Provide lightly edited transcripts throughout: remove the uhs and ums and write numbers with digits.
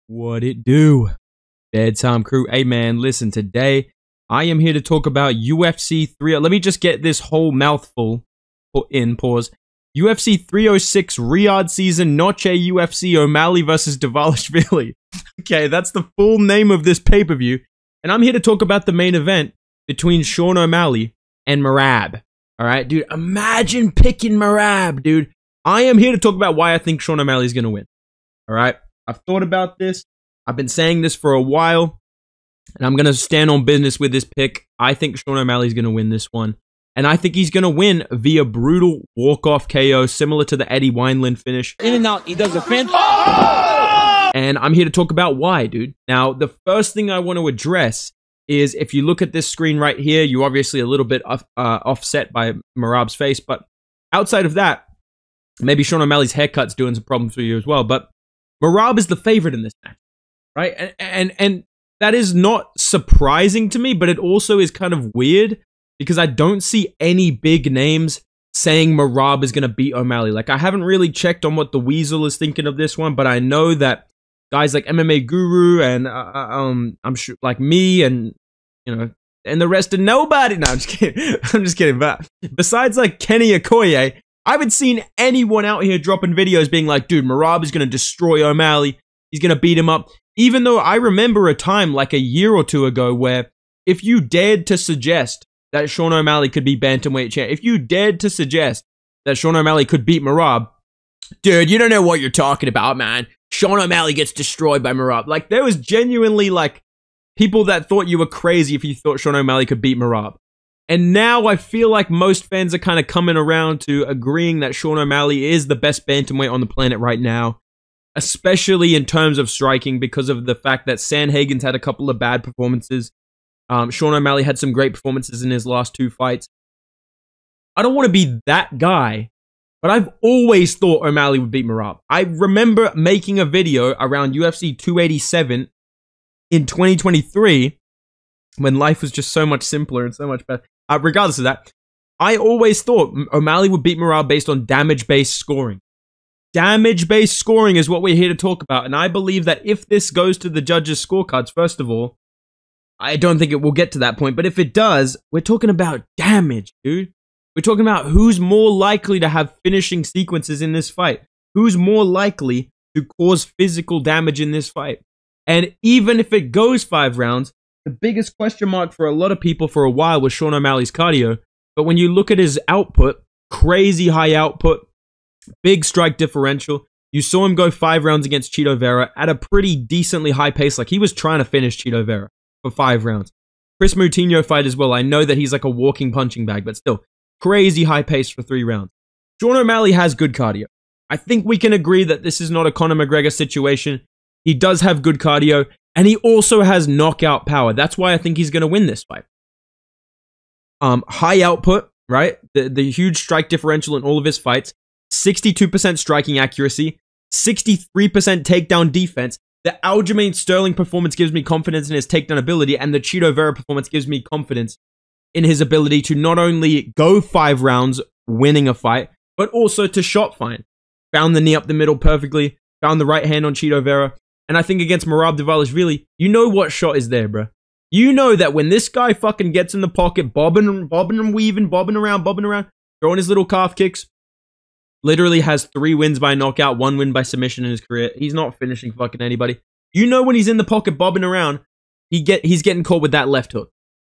What it do? Bedtime crew. Hey man, listen, today I am here to talk about UFC 3. Let me just get this whole mouthful in, pause. UFC 306 Riyadh season, Noche UFC O'Malley versus Dvalishvili. Okay, that's the full name of this pay-per-view. And I'm here to talk about the main event between Sean O'Malley and Merab. Alright, dude, imagine picking Merab, dude. I am here to talk about why I think Sean O'Malley is going to win. Alright, I've thought about this. I've been saying this for a while. And I'm going to stand on business with this pick. I think Sean O'Malley is going to win this one. And I think he's going to win via brutal walk-off KO, similar to the Eddie Wineland finish. In and out, he does a fin. And I'm here to talk about why, dude. Now, the first thing I want to address is if you look at this screen right here, you're obviously a little bit offset by Merab's face. But outside of that, maybe Sean O'Malley's haircut's doing some problems for you as well. But Merab is the favorite in this match, right? And that is not surprising to me, but it also is kind of weird because I don't see any big names saying Merab is going to beat O'Malley. Like, I haven't really checked on what the Weasel is thinking of this one, but I know that guys like MMA Guru and I'm sure like me and, you know, and the rest of nobody. No, I'm just kidding. I'm just kidding. But besides like Kenny Okoye, I haven't seen anyone out here dropping videos being like, dude, Merab is going to destroy O'Malley. He's going to beat him up. Even though I remember a time like a year or two ago where if you dared to suggest that Sean O'Malley could be bantamweight champ, if you dared to suggest that Sean O'Malley could beat Merab, dude, you don't know what you're talking about, man. Sean O'Malley gets destroyed by Merab. Like, there was genuinely, like, people that thought you were crazy if you thought Sean O'Malley could beat Merab. And now I feel like most fans are kind of coming around to agreeing that Sean O'Malley is the best bantamweight on the planet right now, especially in terms of striking because of the fact that Sandhagen's had a couple of bad performances. Sean O'Malley had some great performances in his last two fights. I don't want to be that guy, but I've always thought O'Malley would beat Merab. I remember making a video around UFC 287 in 2023 when life was just so much simpler and so much better. Regardless of that, I always thought O'Malley would beat Merab based on damage-based scoring. Damage-based scoring is what we're here to talk about, and I believe that if this goes to the judges' scorecards, first of all, I don't think it will get to that point, but if it does, we're talking about damage, dude. We're talking about who's more likely to have finishing sequences in this fight. Who's more likely to cause physical damage in this fight. And even if it goes 5 rounds, the biggest question mark for a lot of people for a while was Sean O'Malley's cardio. But when you look at his output, crazy high output, big strike differential, you saw him go 5 rounds against Chito Vera at a pretty decently high pace. Like, he was trying to finish Chito Vera for 5 rounds. Chris Moutinho fight as well. I know that he's like a walking punching bag, but still, crazy high pace for 3 rounds. Sean O'Malley has good cardio. I think we can agree that this is not a Conor McGregor situation. He does have good cardio, and he also has knockout power. That's why I think he's going to win this fight. High output, right? The huge strike differential in all of his fights. 62% striking accuracy. 63% takedown defense. The Aljamain Sterling performance gives me confidence in his takedown ability, and the Chito Vera performance gives me confidence in his ability to not only go 5 rounds winning a fight, but also to shot find. Found the knee up the middle perfectly, found the right hand on Chito Vera, and I think against Merab Dvalishvili, you know what shot is there, bro. You know that when this guy fucking gets in the pocket, bobbing and weaving, bobbing around, throwing his little calf kicks, literally has 3 wins by knockout, 1 win by submission in his career. He's not finishing fucking anybody. You know when he's in the pocket bobbing around, he's getting caught with that left hook.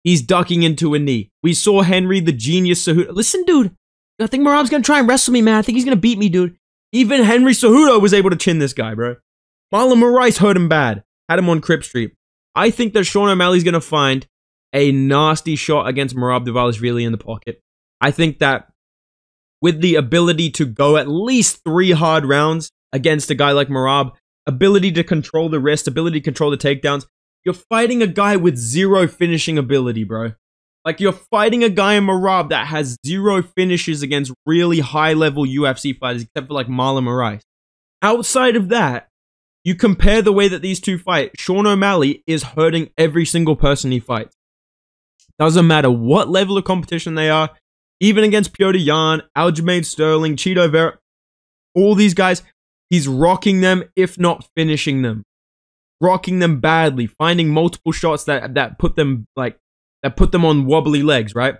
He's ducking into a knee. We saw Henry, the genius Cejudo. Listen, dude, I think Merab's going to try and wrestle me, man. I think he's going to beat me, dude. Even Henry Cejudo was able to chin this guy, bro. Marlon Moraes hurt him bad. Had him on Crip Street. I think that Sean O'Malley's going to find a nasty shot against Merab Dvalishvili in the pocket. I think that with the ability to go at least 3 hard rounds against a guy like Merab, ability to control the wrist, ability to control the takedowns, you're fighting a guy with 0 finishing ability, bro. Like, you're fighting a guy in Merab that has 0 finishes against really high-level UFC fighters, except for, like, Marlon Moraes. Outside of that, you compare the way that these two fight, Sean O'Malley is hurting every single person he fights. Doesn't matter what level of competition they are, even against Petr Yan, Aljamain Sterling, Chito Vera, all these guys, he's rocking them, if not finishing them. rocking them badly, finding multiple shots that put them on wobbly legs, right?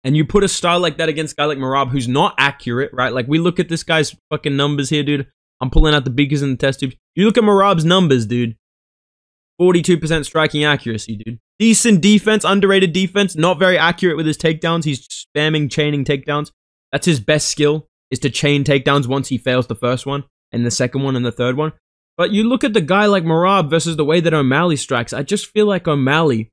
And you put a style like that against a guy like Merab, who's not accurate, right? Like, we look at this guy's fucking numbers here, dude. I'm pulling out the beakers and the test tubes. You look at Merab's numbers, dude. 42% striking accuracy, dude. Decent defense, underrated defense. Not very accurate with his takedowns. He's spamming chaining takedowns. That's his best skill, is to chain takedowns once he fails the first one, and the second one, and the third one. But you look at the guy like Merab versus the way that O'Malley strikes. I just feel like O'Malley,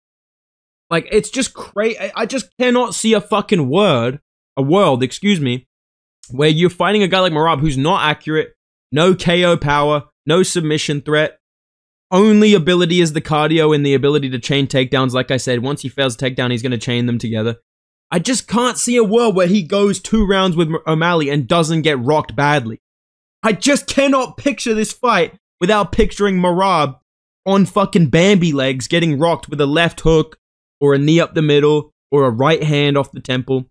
like, it's just crazy. I just cannot see a fucking world, where you're fighting a guy like Merab who's not accurate, no KO power, no submission threat. Only ability is the cardio and the ability to chain takedowns. Like I said, once he fails a takedown, he's going to chain them together. I just can't see a world where he goes 2 rounds with O'Malley and doesn't get rocked badly. I just cannot picture this fight without picturing Merab on fucking Bambi legs getting rocked with a left hook or a knee up the middle or a right hand off the temple.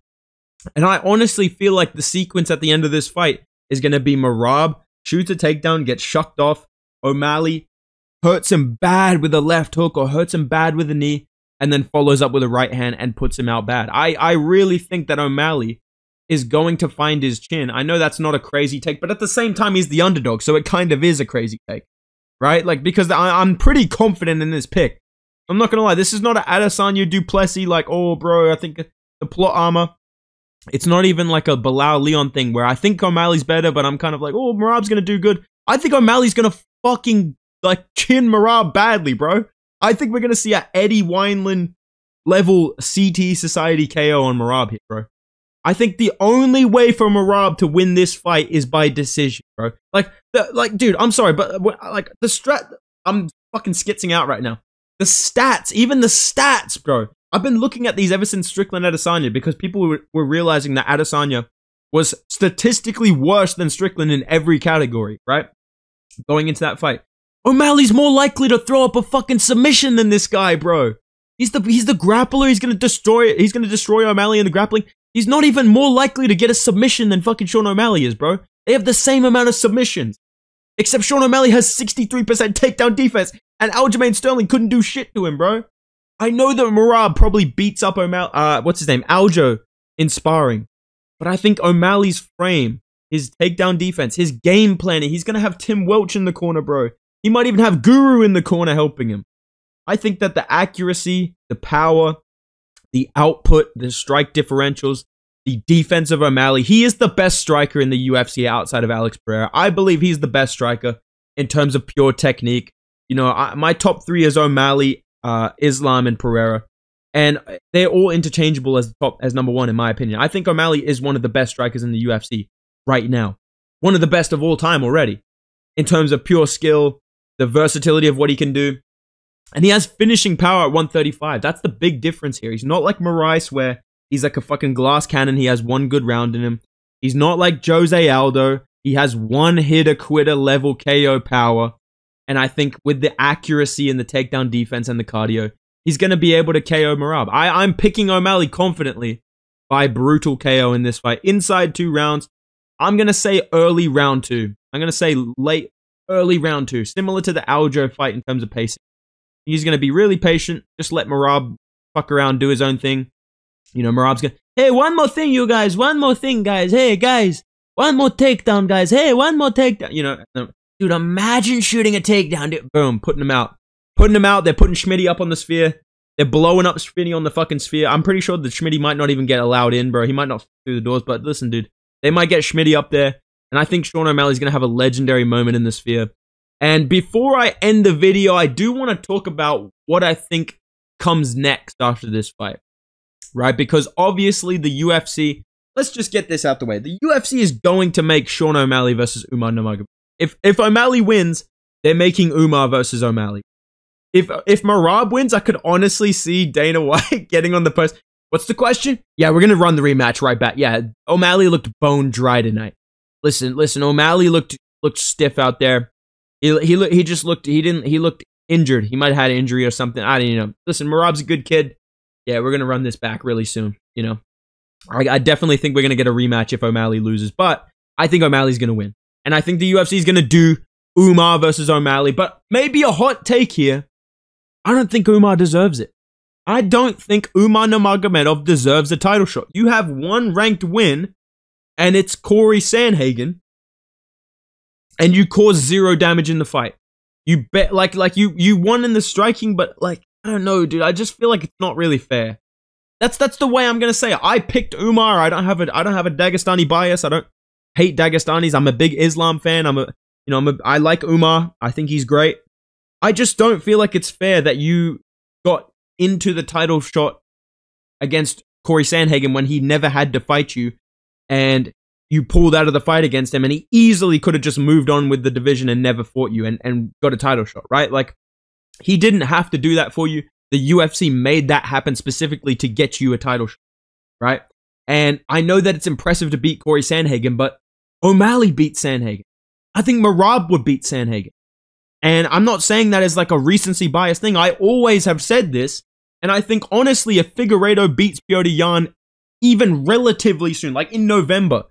And I honestly feel like the sequence at the end of this fight is going to be Merab shoots a takedown, gets shucked off. O'Malley hurts him bad with a left hook or hurts him bad with a knee, and then follows up with a right hand and puts him out bad. I really think that O'Malley is going to find his chin. I know that's not a crazy take, but at the same time, he's the underdog, so it kind of is a crazy take, right? Like, because I'm pretty confident in this pick. I'm not gonna lie, this is not an Adesanya Duplessis, like, oh, bro, I think the plot armor. It's not even like a Bilal Leon thing where I think O'Malley's better, but I'm kind of like, oh, Merab's gonna do good. I think O'Malley's gonna fucking, like, chin Merab badly, bro. I think we're gonna see a Eddie Wineland level CT Society KO on Merab here, bro. I think the only way for Merab to win this fight is by decision, bro. Like, dude, I'm sorry, but like the strat, I'm fucking skitzing out right now. The stats, even the stats, bro. I've been looking at these ever since Strickland Adesanya because people were realizing that Adesanya was statistically worse than Strickland in every category, right? Going into that fight. O'Malley's more likely to throw up a fucking submission than this guy, bro. He's the grappler. He's gonna destroy O'Malley in the grappling. He's not even more likely to get a submission than fucking Sean O'Malley is, bro. They have the same amount of submissions. Except Sean O'Malley has 63% takedown defense, and Aljamain Sterling couldn't do shit to him, bro. I know that Merab probably beats up Aljo in sparring. But I think O'Malley's frame, his takedown defense, his game planning, he's gonna have Tim Welch in the corner, bro. He might even have Guru in the corner helping him. I think that the accuracy, the power, the output, the strike differentials, the defense of O'Malley. He is the best striker in the UFC outside of Alex Pereira. I believe he's the best striker in terms of pure technique. You know, my top 3 is O'Malley, Islam, and Pereira. And they're all interchangeable as number 1, in my opinion. I think O'Malley is one of the best strikers in the UFC right now. One of the best of all time already. In terms of pure skill, the versatility of what he can do. And he has finishing power at 135. That's the big difference here. He's not like Moraes, where he's like a fucking glass cannon. He has one good round in him. He's not like Jose Aldo. He has one hitter quitter level KO power. And I think with the accuracy and the takedown defense and the cardio, he's going to be able to KO Merab. I'm picking O'Malley confidently by brutal KO in this fight. Inside 2 rounds. I'm going to say early round 2. I'm going to say early round 2. Similar to the Aljo fight in terms of pacing. He's going to be really patient. Just let Merab fuck around, do his own thing. You know, Merab's going to, hey, one more thing, you guys. One more thing, guys. Hey, guys. One more takedown, guys. Hey, one more takedown. You know, dude, imagine shooting a takedown. Dude. Boom, putting him out. Putting him out. They're putting Schmitty up on the sphere. They're blowing up Schmitty on the fucking sphere. I'm pretty sure that Schmitty might not even get allowed in, bro. He might not through the doors. But listen, dude. They might get Schmitty up there. And I think Sean O'Malley's going to have a legendary moment in the sphere. And before I end the video, I do want to talk about what I think comes next after this fight. Right? Because obviously the UFC, let's just get this out the way. The UFC is going to make Sean O'Malley versus Umar Nurmagomedov. If O'Malley wins, they're making Umar versus O'Malley. If Merab wins, I could honestly see Dana White getting on the post. What's the question? Yeah, we're going to run the rematch right back. Yeah, O'Malley looked bone dry tonight. Listen, O'Malley looked stiff out there. He looked injured. He might have had an injury or something. I don't know. Listen, Merab's a good kid. Yeah, we're going to run this back really soon. You know, I definitely think we're going to get a rematch if O'Malley loses, but I think O'Malley's going to win. And I think the UFC is going to do Umar versus O'Malley, but maybe a hot take here. I don't think Umar deserves it. I don't think Umar Nurmagomedov deserves a title shot. You have one ranked win, and it's Corey Sandhagen, and you cause 0 damage in the fight. You bet like you won in the striking, but like I don't know, dude. I just feel like it's not really fair. That's the way I'm gonna say it. I picked Umar. I don't have a Dagestani bias. I don't hate Dagestanis. I'm a big Islam fan. I like Umar. I think he's great. I just don't feel like it's fair that you got into the title shot against Corey Sandhagen when he never had to fight you, and you pulled out of the fight against him, and he easily could have just moved on with the division and never fought you and got a title shot, right? Like, he didn't have to do that for you. The UFC made that happen specifically to get you a title shot, right? And I know that it's impressive to beat Corey Sandhagen, but O'Malley beat Sandhagen. I think Merab would beat Sandhagen. And I'm not saying that as like a recency bias thing. I always have said this. And I think, honestly, if Figueiredo beats Petr Yan even relatively soon, like in November,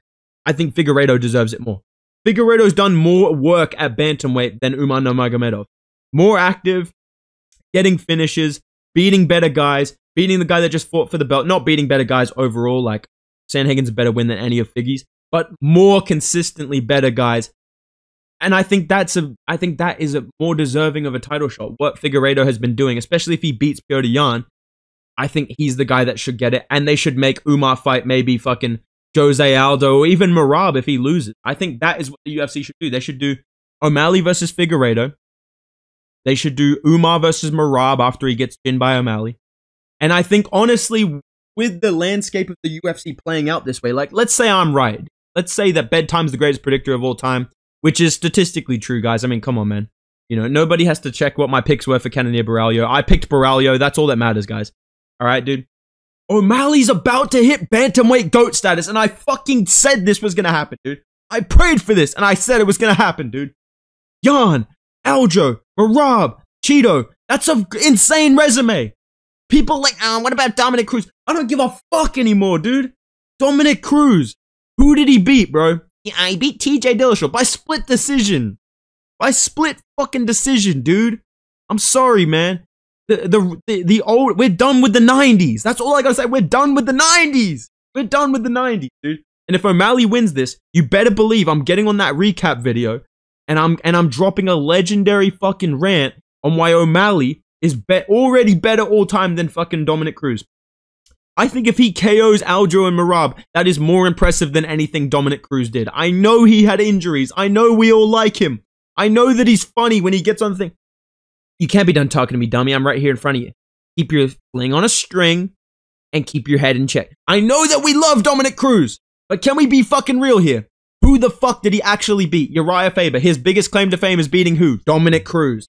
I think Figueiredo deserves it more. Figueiredo's done more work at bantamweight than Umar Nurmagomedov. More active, getting finishes, beating better guys, beating the guy that just fought for the belt. Not beating better guys overall, like Sandhagen's a better win than any of Figgy's, but more consistently better guys. And I think that is a more deserving of a title shot. What Figueiredo has been doing, especially if he beats Petr Yan, I think he's the guy that should get it. And they should make Umar fight maybe fucking Jose Aldo or even Merab if he loses. I think that is what the UFC should do. They should do O'Malley versus Figueiredo. They should do Umar versus Merab after he gets pinned by O'Malley. And I think, honestly, with the landscape of the UFC playing out this way, like, let's say I'm right. Let's say that bedtime's the greatest predictor of all time, which is statistically true, guys. I mean, come on, man. You know, nobody has to check what my picks were for Cannonier Baralho. I picked Baralho. That's all that matters, guys. All right, dude. O'Malley's about to hit bantamweight GOAT status, and I fucking said this was going to happen, dude. I prayed for this, and I said it was going to happen, dude. Yan, Aljo, Merab, Cheeto. That's an insane resume. People like, what about Dominic Cruz? I don't give a fuck anymore, dude. Dominic Cruz. Who did he beat, bro? Yeah, he beat TJ Dillashaw by split decision. By split fucking decision, dude. I'm sorry, man. The old, we're done with the 90s. That's all I gotta say. We're done with the 90s. We're done with the 90s, dude. And if O'Malley wins this, you better believe I'm getting on that recap video and I'm dropping a legendary fucking rant on why O'Malley is already better all time than fucking Dominic Cruz. I think if he KOs Aljo and Merab, that is more impressive than anything Dominic Cruz did. I know he had injuries. I know we all like him. I know that he's funny when he gets on the thing. You can't be done talking to me, dummy. I'm right here in front of you. Keep your fling on a string and keep your head in check. I know that we love Dominic Cruz, but can we be fucking real here? Who the fuck did he actually beat? Uriah Faber. His biggest claim to fame is beating who? Dominic Cruz.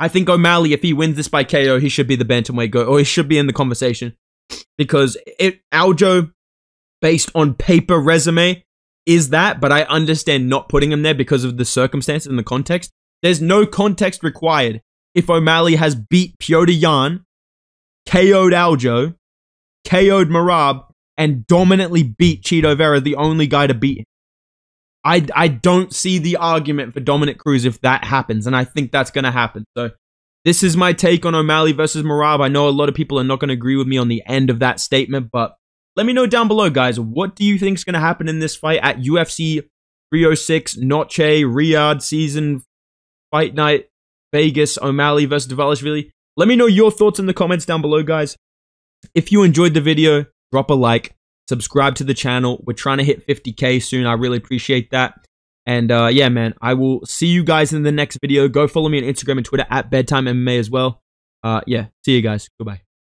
I think O'Malley, if he wins this by KO, he should be the bantamweight GOAT, or he should be in the conversation. Because Aljo, based on paper resume, is that, but I understand not putting him there because of the circumstances and the context. There's no context required if O'Malley has beat Petr Yan, KO'd Aljo, KO'd Merab, and dominantly beat Cheeto Vera, the only guy to beat him. I don't see the argument for Dominic Cruz if that happens, and I think that's going to happen. So this is my take on O'Malley versus Merab. I know a lot of people are not going to agree with me on the end of that statement, but let me know down below, guys. What do you think is going to happen in this fight at UFC 306, Noche, Riyadh season, fight night, Vegas, O'Malley versus Dvalishvili? Let me know your thoughts in the comments down below, guys. If you enjoyed the video, drop a like, subscribe to the channel. We're trying to hit 50K soon. I really appreciate that. And yeah, man, I will see you guys in the next video. Go follow me on Instagram and Twitter at Bedtime MMA as well. Yeah, see you guys. Goodbye.